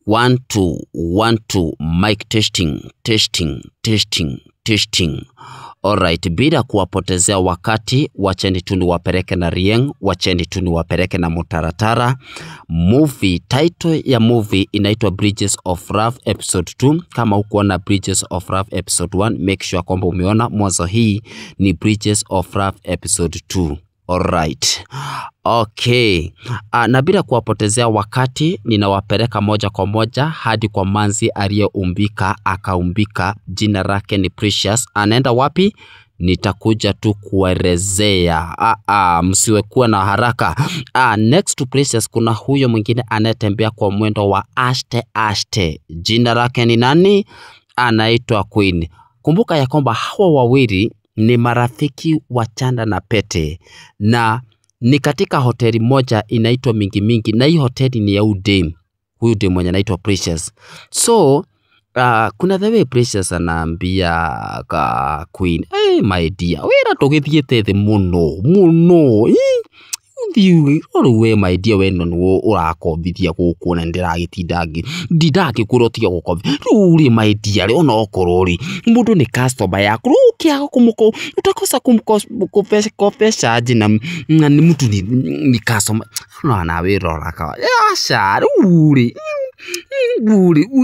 1 2 1 2 mic testing. Alright, bila kuwapotezea wakati, wacheni tu niwapeleke na Rieng, wacheni tu niwapeleke na Mutaratara. Movie, title ya movie inaitwa Bridges of Love episode 2. Kama hukuona Bridges of Love episode 1, make sure kwamba umeona. Mwanzo hii ni Bridges of Love episode 2. Alright. Okay. Na bila kuwapotezea wakati, ninawapeleka moja kwa moja hadi kwa manzi aliyeumbika akaumbika. Jina lake ni Precious. Anaenda wapi? Nitakuja tu kuelezea. Msiwe kuwa na haraka. Next to Precious kuna huyo mwingine anayetembea kwa mwendo wa aste. Jina lake ni nani? Anaitwa Queen. Kumbuka ya kwamba hawa wawili ni marafiki wa chanda na pete, na ni katika hoteli moja inaitwa Mingi, na hii hoteli ni ya huyu dem mwenye anaitwa Precious. So kuna the way Precious anaambia Queen, hey my dear, wera tugithiete the muno thiu oruwe my dear, weno no urakombithia guku na ndiragitindangi kurotia gukombi ruri my dear, ona okorori mundu ni customer yaku rukia kumuko utakosa kumkopesha na ni mtu ni customer no na wira ka asha ruri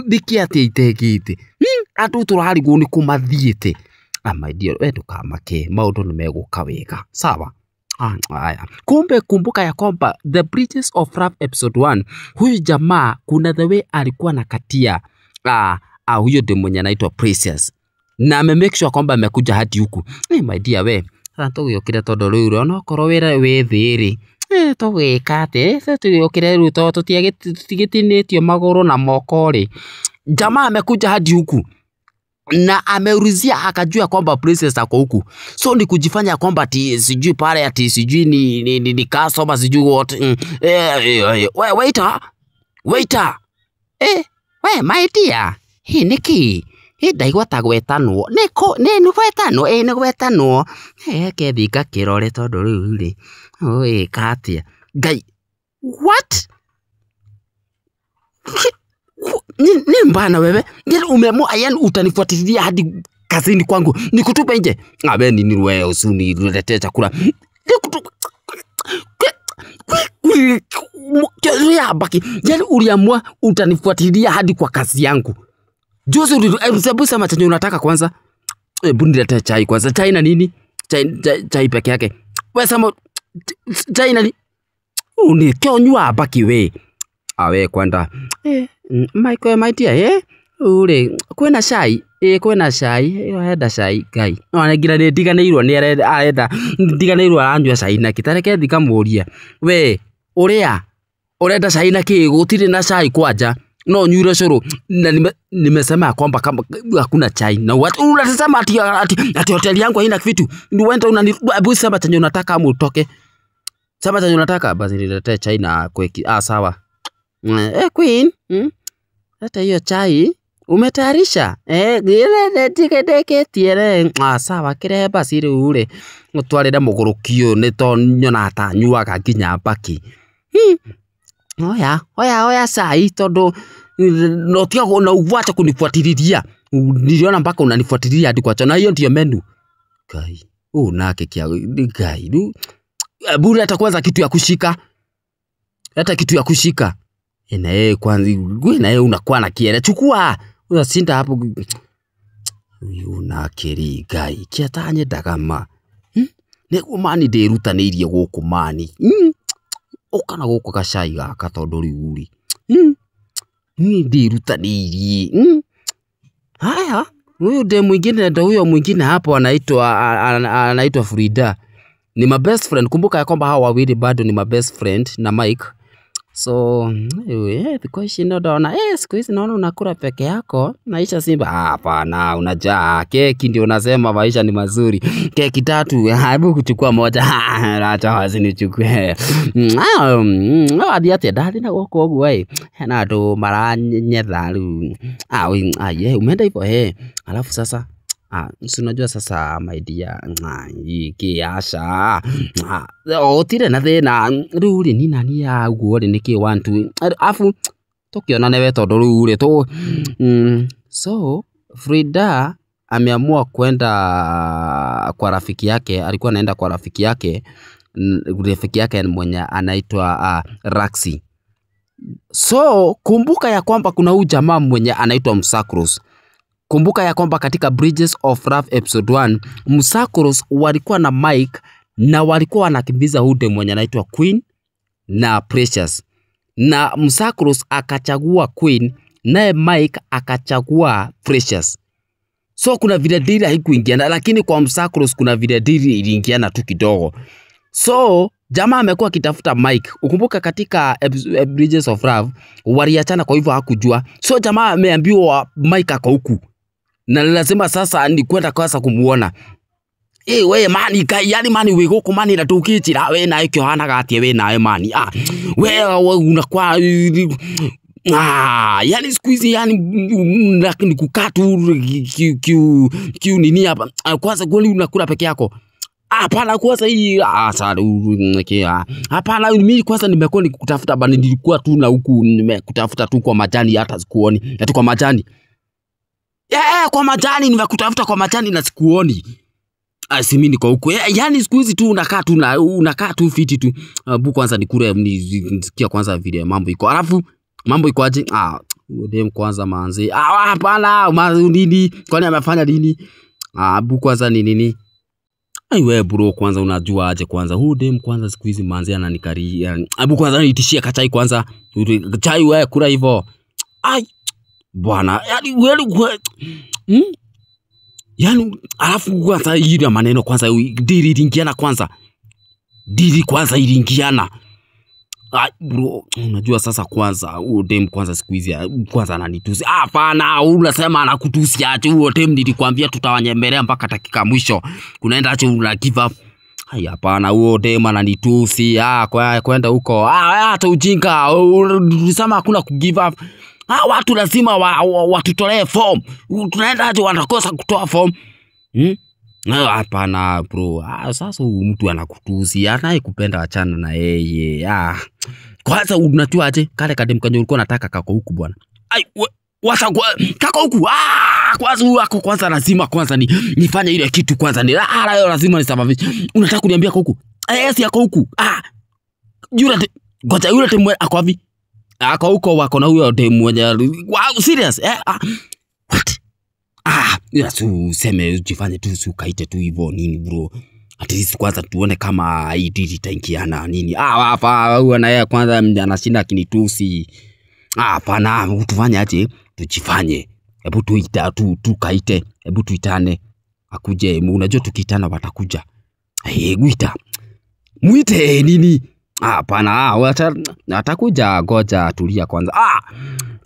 dikiate itekite atu turari go ni kumathiete. My dear, wewe ndukamake, maundu ni meguka wega, sawa? Kumbuka ya kwamba The Bridges of Love episode 1, huyu jamaa kuna the way alikuwa nakatia huyo dem mwenye anaitwa Precious, na make sure kwamba amekuja hadi huku. My dear, we tugiyokire todo riu ona korwo wira we thiri tugikate tugiyokire riu to tutigitinitio maguru na moko ri. Jamaa amekuja hadi huku na ameulizia akajua kwamba Princess ako huku. So ni kujifanya kwamba ati sijui pale ati sijui ni customer sijui what. Waiter. We my dear. Hii niki. Hii ndaigwa tagwetanwo. Ni gwetano. Ni gwetano. Kethika kirore tondu riu ri. Oi katia. Ngai. What? Ni mbana wewe. Ngeli umeamua yani utanifuatilia hadi kazini kwangu. Nikutupe nje. Abe nini wewe usuni niletee chakula. Nikutupe. Ya baki. Yani uliamua utanifuatilia hadi kwa kazi yangu. Jozi ulisabu sema chenye unataka kwanza. Hebu niletee chai kwanza. Chai na nini? Chai peke yake. Wewe sema chai na nini? Unikionywa baki we. Awe kwenda. My dear, ure kwena shai, kwena shai, heda shai gai. Ona ngira ndiganirwo ni arenda ndiganirwo aranywa shai na kitareke thikamuria. We, uria urenda shai na ki gutire na shai kwanja. No nyure curu na nimesema kwamba kama hakuna chai. Na unasema ati hoteli yangu haina kitu. Ni uende unanibu sema chenye unataka ama utoke. Sema chenye unataka basi niletee chai na kweki. Sawa. Queen, hata hiyo chai umetayarisha? Gile tiketeke tiere. Sawa kire basi ri ure. Mutwarira mugurukio ni to nyona atanyuaga nginya baki. Oya sai tondu no tiago na uvacha kunifuatililia. Niliona mpaka unanifuatilia hadi kwa chana hiyo ndio menu. Gai. Nake kia gai. Bure hata kwanza kitu ya kushika. Hata kitu ya kushika. Na kwanza na unakuwa na kiere chukua unasinda hapo unakeri gai kiatanye dagama ne umani ndirutanirie guku mani ukana guku gashai gaka tondu riuri ni ndirutanirie haya. Huyo dem mwingine ndio huyo mwingine hapo anaitwa Frida, ni my best friend. Kumbuka ya kwamba hawa wawili bado ni my best friend na Mike. So, because she know dona, siku hizi naona unakula peke yako, maisha simba. Hapana, unajaa keki ndio unasema maisha ni mazuri. Keki 3, hebu kuchukua moja. Acha wazi nichukue. Hadi ate dadi na goko gwe. Na ndo maranyetha ru. Umeenda hivyo alafu sasa si unajua sasa my dear iki asha otire na thina ruri ni nani ya guo ni ki want afu tukionane we tondu riu ri tu so Frida ameamua kwenda kwa rafiki yake. Alikuwa anaenda kwa rafiki yake mwenye anaitwa Raxi. So kumbuka ya kwamba kuna huyu jamaa mwenye anaitwa Msakros. Kumbuka ya kwamba katika Bridges of Love episode 1 Msakros walikuwa na Mike na walikuwa wanakimbiza hude mwenye anaitwa Queen na Precious, na Msakros akachagua Queen naye Mike akachagua Precious. So kuna vile dili haikuingiana, lakini kwa Msakros kuna vile dili iliingiana tu kidogo. So jamaa amekuwa akitafuta Mike. Ukumbuka katika Bridges of Love waliachana, kwa hivyo hakujua. So jamaa ameambiwa Mike ako huku na lazima sasa ni kwenda kwanza kumuona. We mani yani mani we goko mani na tukichira we na ikyo hana gatie we na mani we unakuwa yani squeeze yani ni kukatu kiu nini hapa kwanza goli unakula peke yako. Hapana kwanza hii hapana mimi kwanza nimekuwa nikutafuta bana, nilikuwa tu na huku nimekutafuta tu kwa majani hata sikuoni. Ati kwa majani kwa majani nimekutafuta kwa majani na sikuoni. Si mimi niko huko. Yani siku hizi tu unakaa tu fiti tu. Kwanza nikure nisikia kwanza vile mambo iko. Alafu mambo iko aje? Dem kwanza manzi. Hapana nini? Kwani amefanya nini? Kwanza ni nini? Wewe bro kwanza unajua aje kwanza dem kwanza siku hizi manzi ananikaria. Kwanza nitishia kachai kwanza. Chai wewe kula hivyo. Bwana yani wewe yani alafu kwanza ile maneno kwanza dili iliingiana kwanza. Dili kwanza iliingiana. Bro unajua sasa kwanza dem kwanza siku hizi kwanza ananitusi. Hapana unasema anakutusi aje dem, nilikwambia tutawanyembelea mpaka dakika mwisho. Kunaenda aje una give up. Hapana dem ananitusi. Kwenda huko. Hata ujinga. Ulisema hakuna ku give up. Watu lazima watutolee form. Tunaenda aje wanakosa kutoa form. Hapana bro. Sasa mtu anakutusi, anayekupenda achana na yeye. Kwanza unajua aje kale kadem kanyo ulikuwa unataka kako huku bwana. Wacha kako huku. Kwanza wako kwanza lazima kwanza nifanye ile kitu kwanza ni lazima nisababishe. Unataka kuniambia kako huku? Si yako huku. Yule ngoja yule temwe ako wapi? Ako huko wako na huyo dem mwenye. Wow, serious? What? Useme ujifanye tu ukaite tu hivyo nini bro. At least kwanza tuone kama hii dili itaingiana nini. Hapa huyo na yeye kwanza anashinda kinitusi. Hapana tufanye aje? Tujifanye. Hebu tukaite. Hebu tuitane. Akuje. Unajua tukiitana watakuja. Muite nini? Hapana atakuja, goja tulia kwanza.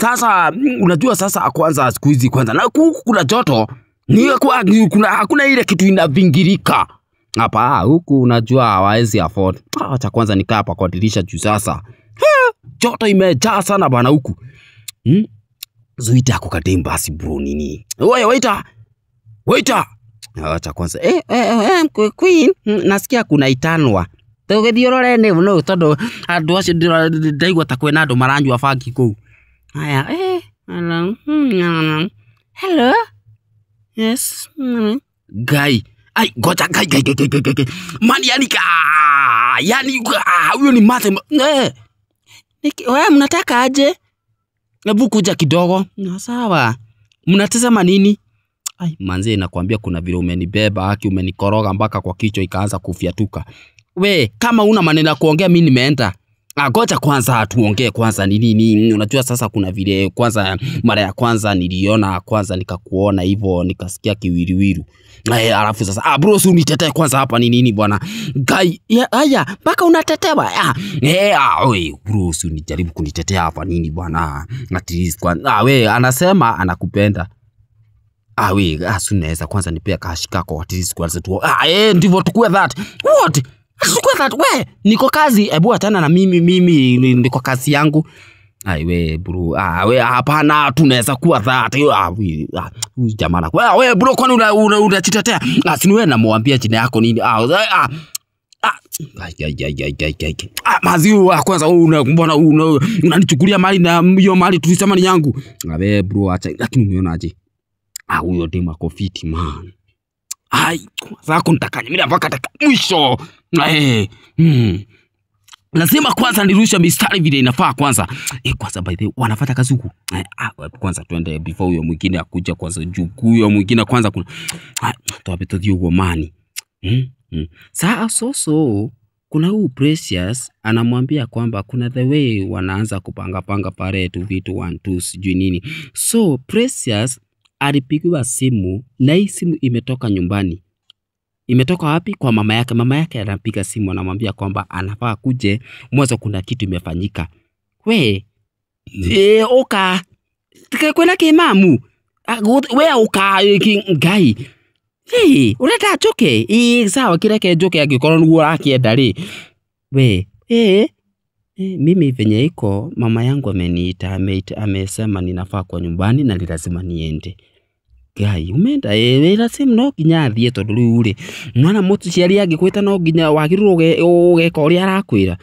Sasa unajua sasa kwanza siku hizi kwanza na kuna joto ni hakuna ile kitu inavingirika hapa huku, unajua hawezi afford. Acha kwanza nikaa hapa kwa dirisha juu sasa joto imejaa sana bana huku. Zuita yako kadem basi bro nini. Wewe waiter. Acha kwanza Queen nasikia kuna itanwa. Tugithiorore ni no tondu andu acio ndaigua ta kwena andu maranyua bangi kuu. Hello. Yes. Guy. Goja guy. Mani yani huyo ni mate. Wewe mnataka aje? Hebu kuja kidogo. Sawa. Mnatazama nini? Manze nakwambia kuna vile umenibeba umenikoroga mpaka kwa kichwa ikaanza kufiatuka. We kama una maneno ya kuongea mimi nimeenda. Ngoja kwanza tuongee kwanza nini. Unajua sasa kuna vile kwanza mara ya kwanza niliona kwanza nikakuona hivyo nikasikia kiwiriwiru. Alafu sasa bro si unitetee kwanza hapa nini bwana. Guy haya mpaka unatetewa. Bro si unijaribu kunitetea hapa nini bwana. At least kwanza we anasema anakupenda. We asunaweza kwanza nipea kashikako at least kwanza tu. Ndivyo tukue that. What? Tukue that we niko kazi. Hebu achana na mimi niko kazi yangu. We bro. We hapana tunaweza kuwa that. Jamani. We bro kwani unajitetea? Si wewe namwambia jina yako nini? Maziu kwanza mbona unanichukulia mali na hiyo mali tulisema ni yangu. Abe bro acha, lakini umeonaje? Huyo dema kofiti man. Sasa kunitakaje mimi mpaka mwisho. Lazima kwanza nirusha mistari vile inafaa kwanza. Kwanza by the way wanafuata kazi huku. Kwanza twende before huyo mwingine akuja kwanza juku huyo mwingine kwanza kuna tuwapeto huo mani. Sasa kuna huu Precious anamwambia kwamba kuna the way wanaanza kupanga pale tu vitu 1 2 sijui nini. So Precious alipigiwa simu na hii simu imetoka nyumbani. Imetoka wapi? Kwa mama yake. Mama yake anapiga simu anamwambia kwamba anafaa kuje mwanzo kuna kitu imefanyika. Oka kwenda kimamu. Oka ngai. Ureta joke. Sawa kireke joke agikorwo nuo akienda ri. Mimi venye iko mama yangu ameniita amesema ninafaa kwa nyumbani na lazima niende. Gai umeenda lazima no ginya athie tondu riu ri mwana mutu ciari angikwita no ginya wagirwo ugeka uria arakwira.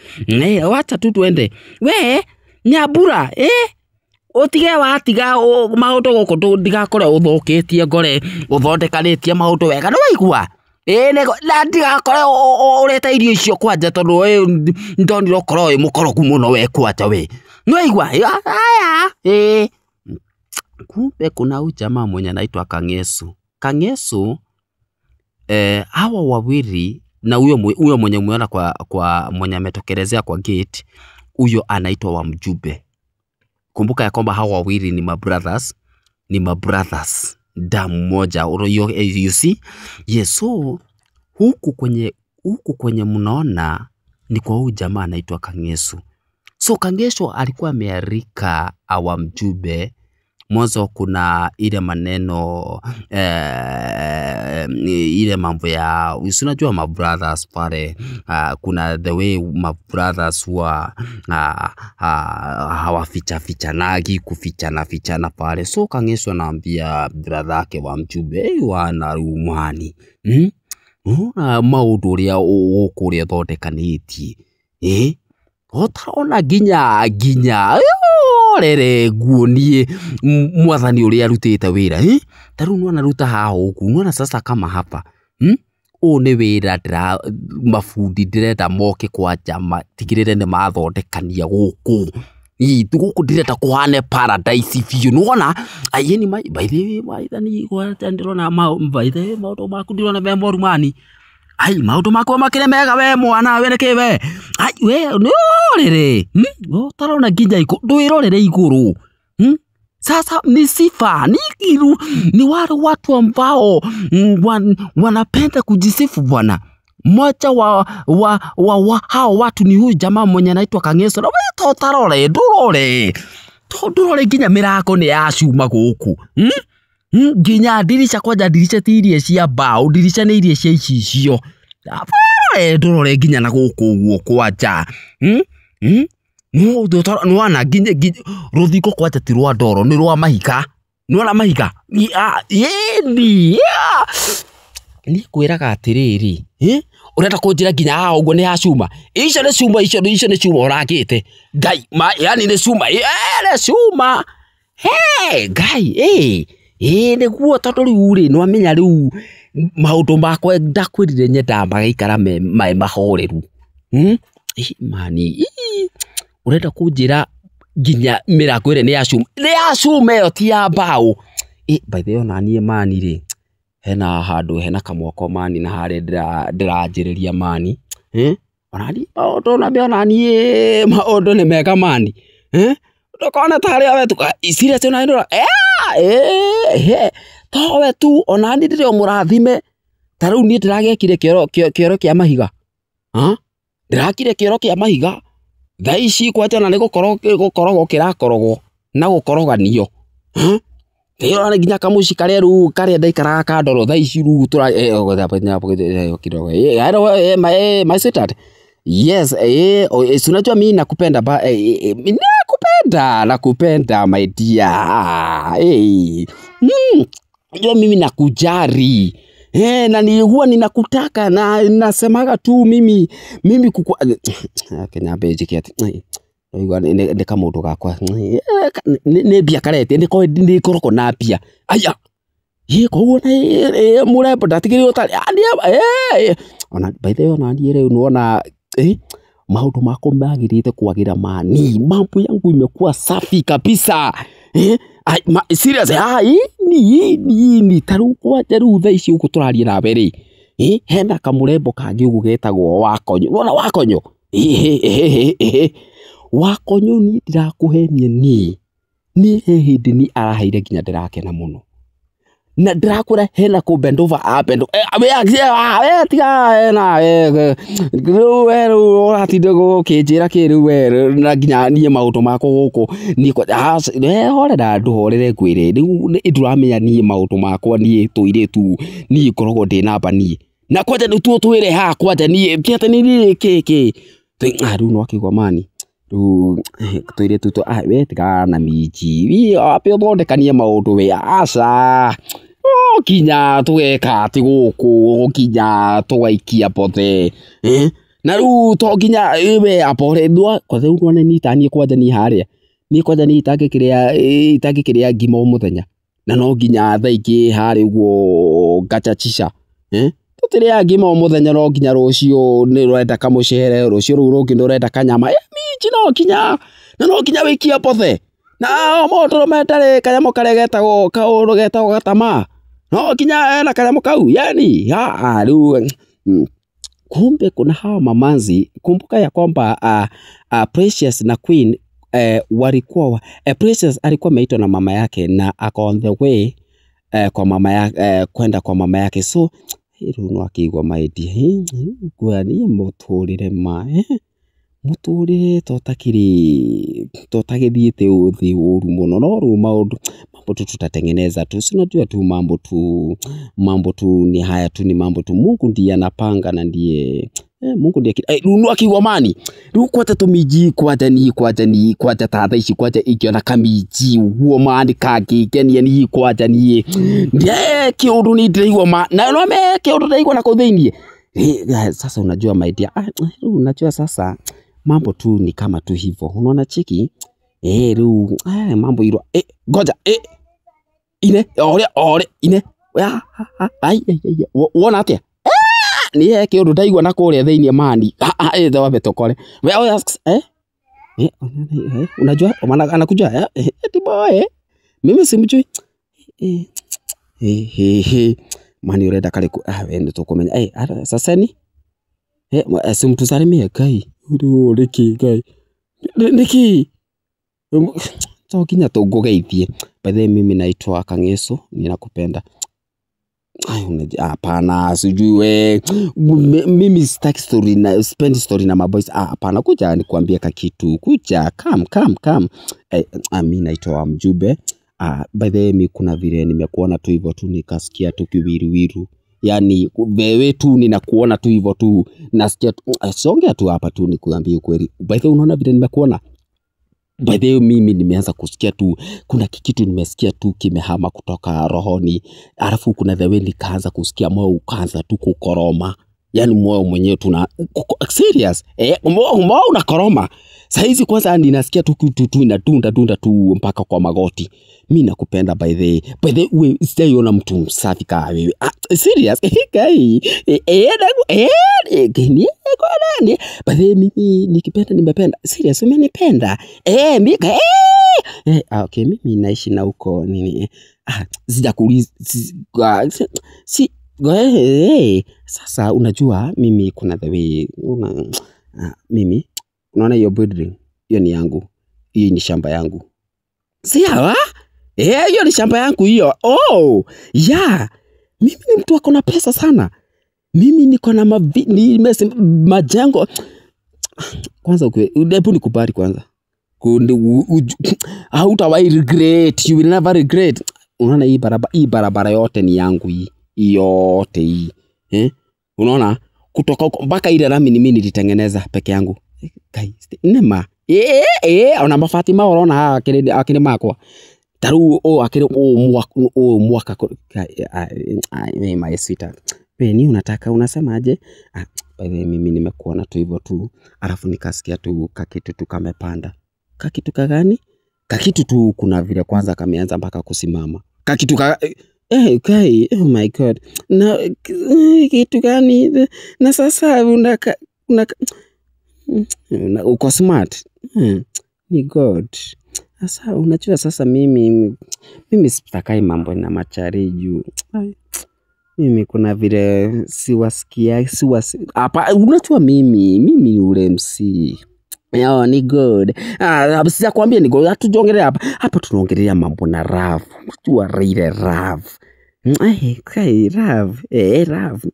Wacha tu twende. Nyambura utige watiga maundu guku ndigakore uthoketie ngore uthondekanitie maundu wega no waigua na ndigakore ureta irio icio kwanja tondu ndonire ukoro mukoroku muno we kwanja we no waigua aya kumbe kuna huyu jamaa mwenye anaitwa Kang'esu. Hawa wawili na huyo mwenye umeona kwa mwenye ametokelezea kwa gate, huyo anaitwa Wamjube. Kumbuka ya kwamba hawa wawili ni mabrothers damu moja. You see? Yes, so huku kwenye mnaona ni kwa huyu jamaa anaitwa Kang'esu. So Kang'esu alikuwa amearika Wamjube. Mwanzo kuna ile maneno ile mambo ya unajua my brothers pale, kuna the way my brothers wa hawafichanagi kufichana pale. So Kang'esu anaambia brother yake Wamjube wana rumani maundu uria ukuria thondekanitie otaona ginya rere guonie mwathani uria arutite wira taru nwana ruta haho ku nwana sasa kama hapa ni wira mafundi ndirenda moke kwa jama tigirire ni mathondekania guku guku ndirenda kuhane paradise biu nwana ayeni by the way ni kwa ndirona by the way maundu maku ndirona me morumani maundu makwa makire mega we mwana we neke we we no rere tarona ginya ndwirorere iguru sasa ni sifa ni kiru ni wale watu ambao wanapenda kujisifu bwana. Mmoja wa hao watu ni huyu jamaa mwenye anaitwa Kang'esu. Na we tarore ndurore ginya mirako ni yacuma guku ginya dirisha kwanja dirisha tirie cia bao dirisha ni irie cia icio ndurore ginya na guku guo kwanja no wana ginya ruthiko kwanja ti rwa ndoro ni rwa mahika nona mahika ni kwiraga atiriri urenda kunjira ginya uguo ni hacuma icio ni cuma uragite ngai yani ni cuma ni cuma ngai niguo tondu riu ri no amenya riu maundu makwa ndakwirire nyenda magaikara mai mahoreru mani urenda kunjira ginya mirako ire ni yacuma yo ti ya mbao by the way onanie mani ri hena handu hena kamwako mani na hare ndiranjiriria mani onani maundu na onanie maundu ni mega mani ndokona tari awe tu serious ona ndora towe tu onani ndire murathime taru ni ndiragekire kioro kia mahiga ndirakire kioro kia mahiga thaici kwate ona ni gukorogwo kirakorogwo na gukoroganio Teo na ginya kamuci kare ru kare ndaikara kandoro thaici ru tura kidogo my sweetheart. Yes, unajua mimi nakupenda nakupenda my dear. Unajua mimi nakujari. Na ni huwa ninakutaka na nasemaga tu mimi Kenya beji kiati ni kama uto gakwa ni bia karete ni koroko na bia aya ko wona murembo ndatigiri utari ona by the way ona ndiere unaona maudu mako magirite kwagira mani mambo yangu imekuwa safi kabisa serious ni taru kwa jaru tha ici uko turarie na bere hena kamurembo kangi ugu getagwo wakonyo unaona wakonyo wakonyo ni ndirakuhenie ni hindi ni araheire nginya ndirakena muno na ndrakura hena ku bend over abendo tiga na uratinde gukinjira kiru we na nginya nie mauto mako guku ni hore da nduhorere ngwire nduramenya nie mauto makwa nie tuiretu nie korogo ndi namba nie na kwanja ni tu twire ha kwanja nie kiate ni kiki riu no akigwa mani riu tuiretu tu we tiga na miji wi ape thondekanie mauto we aca kinya tugeka ati guku kinya tugaikia pothe na riu to kinya we apore ndwa kwathe ndwa ni tanie kwanja ni haria ni kwanja ni itagikiria ngima muthenya na no nginya tha ingi hari uguo ngachachisha tutiria ngima muthenya no nginya rucio ni rurenda kamuchere rucio ru rungi ndurenda kanyama miji no kinya na no kinya wikia pothe na moto metare kanyamo karegetagwo kaurugetagwo gatama no kinya na kanyamo kau yani riu kumbe kuna hawa mamanzi kumbuka ya kwamba Precious na Queen walikuwa Precious alikuwa ameitwa na mama yake na ako on the way kwa mama yake kwenda kwa mama yake so riu no akigwa maidi kwa ni muturire muturire totagithiite uthi uru muno no ru maundu tutatengeneza tu sinajua tu mambo tu ni haya tu ni mambo tu Mungu ndiye anapanga na ndiye Mungu ndiye riu akigwa mani riu kwata tumiji kwata tata ici kwata ikiona kamiji huo mani kangikenia ni kwata ni ndiye kiundu ni ndiraigwa na no me kiundu ndaigwa na kutheinie sasa unajua my dear unajua sasa mambo tu ni kama tu hivyo unaona chiki riu mambo iro ngoja ine ore ine wona atia ni yake undu ndaigwa na kuria theinie mani tha wabe tokore we asks unajua anakuja eti boy mimi simjui mani urenda kale we ndo tukumenya sasa ni simtusalimie kai riki kai niki tokinya tungugeithie by the mimi naitwa Kangeso ninakupenda hapana sijui we mimi sitaki spend story na maboys hapana kuja nikwambie kitu kuja come mimi naitwa Mjube by the mimi kuna vile nimekuona tu hivyo tu nikasikia tu kiwiriwiru yani wewe tu ninakuona tu hivyo tu nasikia songea tu hapa tu nikuambie kweli by the unaona vile nimekuona by the mimi nimeanza kusikia tu kuna kitu nimesikia tu kimehama kutoka rohoni alafu kuna the way nikaanza kusikia moyo ukaanza tu kukoroma yani moyo mwenyewe tuna serious moyo unakoroma saizi kwanza ninasikia tu kitu inadunda tu mpaka kwa magoti mimi nakupenda by the way sijaiona mtu msafi kama wewe serious kai gani by the mimi nikipenda nimependa serious umenipenda mika okay mimi naishi na huko nini sijakuuliza sasa unajua mimi kuna the way mimi unaona hiyo building hiyo ni yangu hiyo ni shamba yangu si hawa hiyo ni shamba yangu hiyo mimi ni mtu akona pesa sana mimi niko na majengo kwanza hebu nikubali kwanza hautawahi regret you will never regret unaona hii barabara yote ni yangu hii yote hii unaona kutoka mpaka ile rami ni mimi nilitengeneza peke yangu guys nema ona mafatima unaona akini makwa Taru akire mwaka my sweetheart. Penny unasema aje? By the way, mimi nimekuona tu hivyo tu. Alafu nikasikia tu kakitu tu kamepanda. Kakitu kagani? Kakitu tu kuna vile kwanza kameanza mpaka kusimama. Kakitu okay, oh my god. Na kitu gani? Na sasa uko smart. Ni god. Sasa unajua sasa mimi sitakai mambo na machari juu. Mimi kuna vile siwasikia hapa unajua mimi ule MC. Yo ni good. Sasa kuambia ni good. Hatujongelea hapa tunaongelea mambo na Rav. Unajua ile Rav. Kai Rav. Rav.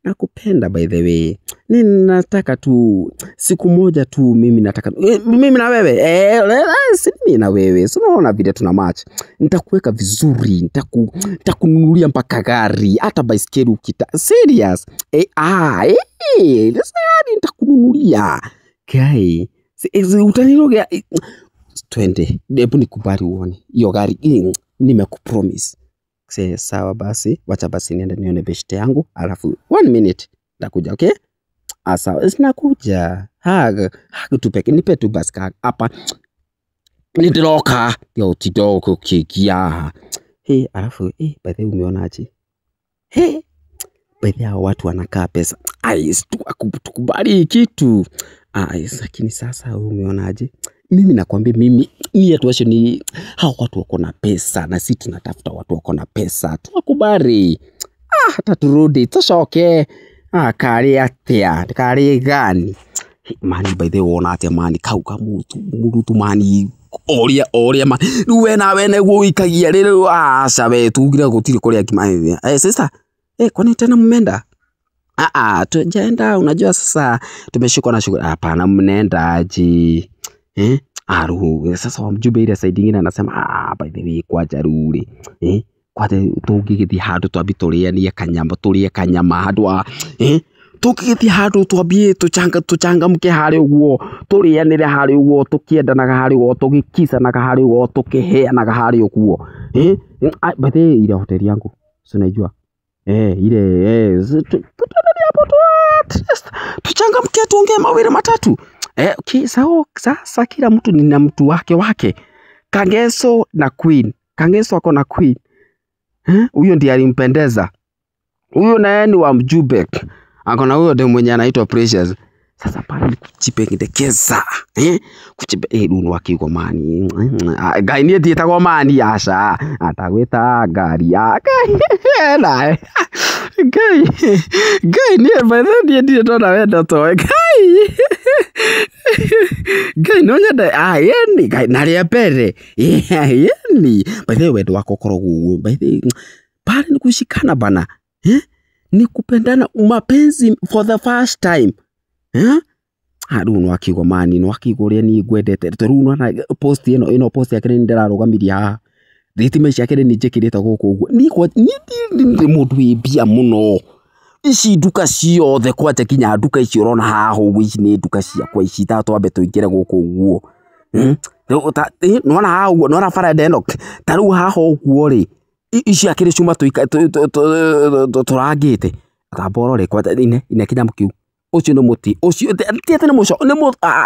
Nakupenda by the way. Nataka tu siku moja tu mimi nataka mimi na wewe. Mimi na wewe. So unaona vile tuna match. Nitakuweka vizuri, nitakununulia mpaka gari, hata baiskeli ukita. Serious. Nitakununulia. Kai. Utanirogea 20. Hebu nikubali uone. Hiyo gari nimekupromise. Sawa basi, wacha basi niende nione beshte yangu, alafu 1 minute nitakuja, okay? Sawa, sinakuja. Tupeke nipe tu basi hapa. Nitiloka yo kidogo kikia. Alafu by the way umeonaje? By the way watu wanakaa pesa. Tukubali kitu. Lakini sasa umeonaje? Mimi nakwambia mimi atuache ni hao watu wako na pesa na sisi tunatafuta watu wako na pesa. Tunakubali. Hata turudi tushoke. Kari atia, kari gani? Mani by the way ona atia mani kauka mutu mani oria mani. Ruwe na wene guikagia rero sabe tugira gutiri kuria kimani. Sister, kwani tena mmenda? Tujaenda unajua sasa tumeshikwa na shughuli. Hapana mnaenda aje? Sasa wamjube ile side nyingine anasema by the way kwa jaruri. Kwa tugigithi hadu twabitoria ni kanyama hadu tugigithi hadu twabie tuchanga mke hari uguo turianire hari uguo tukiendanaga hari uguo tugikisanaga hari uguo tukiheanaga hari uguo. By the way ile hoteli yangu unajua ile hapo tuchangamke tuongee mawili matatu. Okay, sasa kila mtu nina mtu wake. Kangeso na Queen. Kangeso ako na Queen. Huyo ndiye alimpendeza. Huyo naye ni wa mjube. Ako na huyo ndiye mwenye anaitwa Precious. Sasa pale kuchipendekeza. Duno wakiko mani. Gai nie dietagwo mani asha. Atagweta gari yake. Gai nie by the way ndona wenda to. Gai no nyenda yeni gai naria pere. Yeni by the way wedo wako korogu. By the pale ni kushikana bana. Ni kupendana mapenzi for the first time. Runo akigo mani no akigoria ni gwendete runo na post ino post yake ni ndirarugamiria haha thitime ciake ni njikirite guku uguo ni mundu ibia muno ici nduka ciothe kwate kinya nduka ici urona haha uguo ici ni nduka cia kwa ici twambe tuingire guku uguo nona haha uguo nona fara denok taru haha uguo ri ici akiri cuma turangite taborore kwate ine kinya mukiu ucio ni muti ucio tiete ni muco ni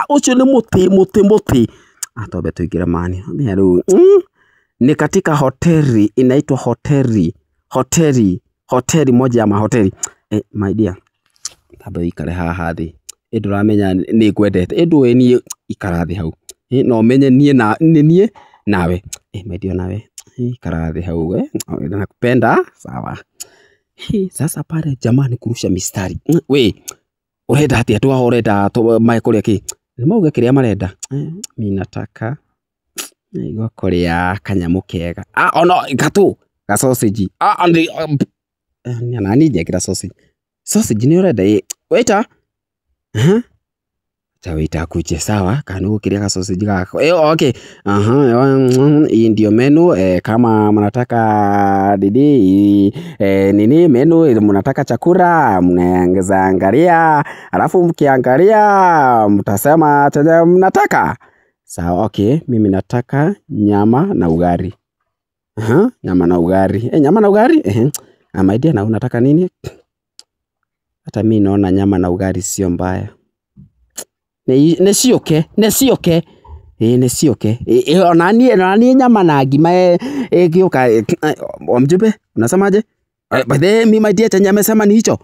ucio ni muti atobe tuingira mani rĩu ni katika hoteli inaitwa hoteli moja ya mahoteli. My dear tabe ikare haha thi nduramenya ni ngwendete ni ikara thi hau no menye nie nawe my dear nawe ikara thi hau nakupenda sawa. Sasa pale jamani kurusha mistari we urenda atia tu urenda to maikoria ki ni mauga kiria marenda mimi nataka igwa korea kanyamu kega ono gatu ga sausage andi nani je sausage ni urenda waiter waiter kuje sawa kanu kiria ga sausage gako okay hii ndio menu kama mnataka didi nini menu mnataka chakula mnaongeza angalia alafu mkiangalia mtasema chenye mnataka sawa. Okay mimi nataka nyama na ugali Nyama na ugali. Nyama na ugali? My dear, na unataka nini? Hata mimi naona nyama na ugali sio mbaya. Nesioke. Onani nyama na ngima gioka Mjumbe, unasemaje? Baadaye mimi my dear chenye amesema ni hicho.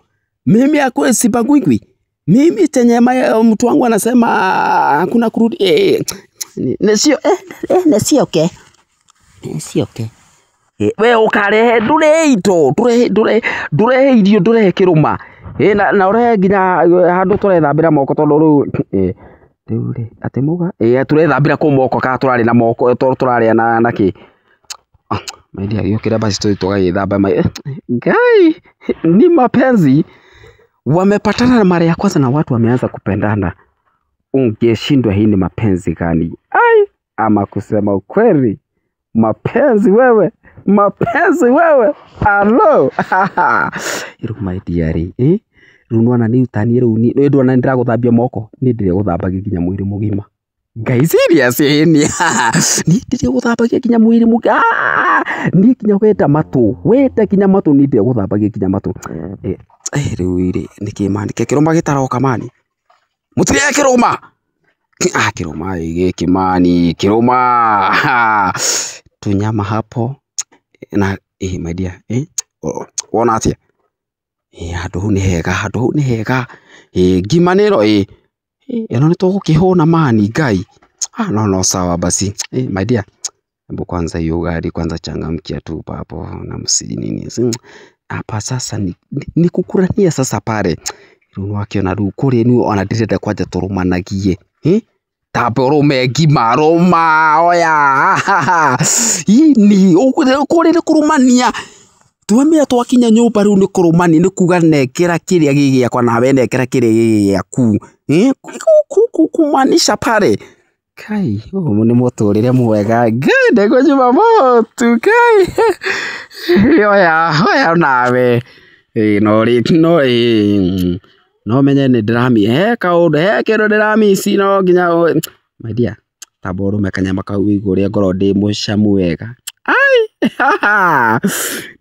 Mimi akwe sipangwi. Mimi chenye mtu wangu anasema hakuna kurudi. Nesioke. We ukarehe ndure irio ndure kiruma. Na ore nginya handu turethambira moko tondu riu ati muga turethambira ku moko ka turari na moko turari na ki. My dear, yokira basi tugagithamba Ngai ni mapenzi wamepatana na mara ya kwanza na watu wameanza kupendana. Ungeshindwa hii ni mapenzi gani? Ama kusema ukweli mapenzi wewe. Hello. Iru my dear runwana ni utani ni ndona ndira guthambia moko ni ndire guthambagia ginya mwiri mugima. Ngai serious ni ndire guthambagia ginya mwiri mugima. Ni ginya weta ginya matu ni ndire guthambagia ginya matu. Riu niki mani kiruma gitaroka mani mutire kiruma kiruma gikimani kiruma tunyama hapo na my dear wona atia handu ni hega gimanero eno ni tugukihuna mani Ngai no sawa basi my dear hebu kwanza hiyo gari kwanza changamkia tu papo na msiji nini hapa sasa ni kukurania sasa pale runo akiona ru kuri ni ona ndirenda kwanja turumanagie tapo rume ngima roma oya ini ukuri kurumania tuamia twakinya nyumba riu ni kurumani ni kuga nekera kiria gigiakwa nawe nekera kiria gigiaku kumanisha pale Kai ni muturire mwega ndego nyuma motu Kai oya nawe no menye ni drami kaundu kindu ndirami si no nginya my dear taboru mekanyama kau igure ngoro ndi mucamu wega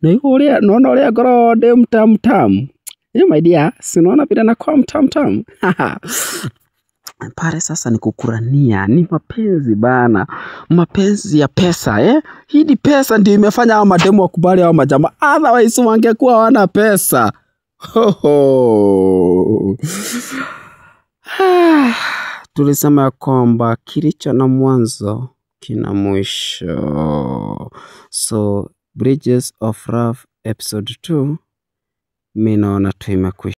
na igure no ria ngoro ndi mtam my dear sinaona bila na kwa mtam pare sasa ni kukurania ni mapenzi bana mapenzi ya pesa hii ni pesa ndio imefanya hao mademu wakubali hao majama otherwise wangekuwa hawana pesa tulisema kwamba kilicho na mwanzo kina mwisho. So Bridges of Love episode 2 mimi naona tu imekwisha.